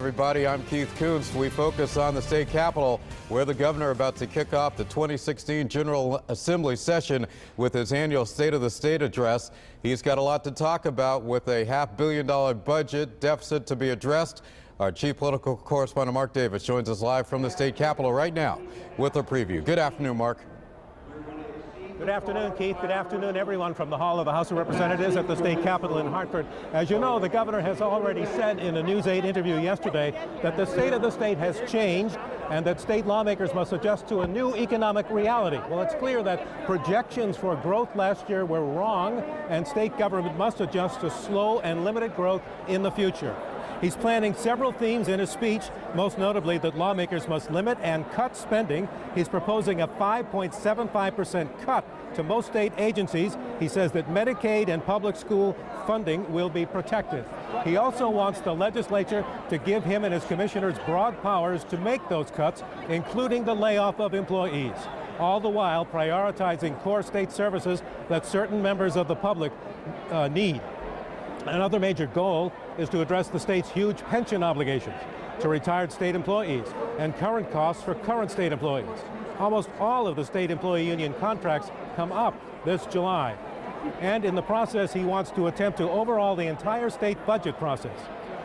everybody. I'm Keith Koontz. We focus on the state capitol, where the governor about to kick off the 2016 General Assembly session with his annual State of the State address. He's got a lot to talk about, with a $500 million budget deficit to be addressed. Our chief political correspondent, Mark Davis, joins us live from the state capitol right now with a preview. Good afternoon, Mark. Good afternoon, Keith. Good afternoon, everyone, from the Hall of the House of Representatives at the state capitol in Hartford. As you know, the governor has already said in a News 8 interview yesterday that the state of the state has changed and that state lawmakers must adjust to a new economic reality. Well, it's clear that projections for growth last year were wrong, and state government must adjust to slow and limited growth in the future. He's planning several themes in his speech, most notably that lawmakers must limit and cut spending. He's proposing a 5.75% cut to most state agencies. He says that Medicaid and public school funding will be protected. He also wants the legislature to give him and his commissioners broad powers to make those cuts, including the layoff of employees, all the while prioritizing core state services that certain members of the public need. Another major goal is to address the state's huge pension obligations to retired state employees and current costs for current state employees. Almost all of the state employee union contracts come up this July. And in the process, he wants to attempt to overhaul the entire state budget process.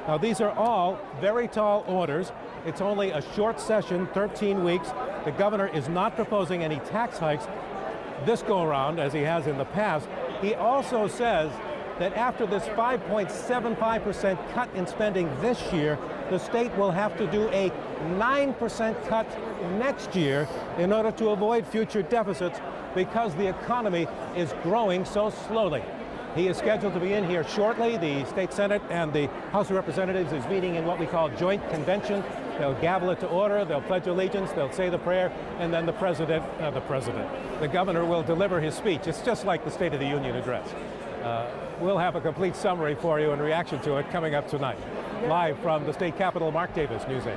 Now, these are all very tall orders. It's only a short session, 13 weeks. The governor is not proposing any tax hikes this go-around, as he has in the past. He also says that after this 5.75% cut in spending this year, the state will have to do a 9% cut next year in order to avoid future deficits, because the economy is growing so slowly. He is scheduled to be in here shortly. The state Senate and the House of Representatives is meeting in what we call joint convention. They'll gavel it to order, they'll pledge allegiance, they'll say the prayer, and then the governor will deliver his speech. It's just like the State of the Union address. We'll have a complete summary for you in reaction to it coming up tonight. Live from the state capitol, Mark Davis, News 8.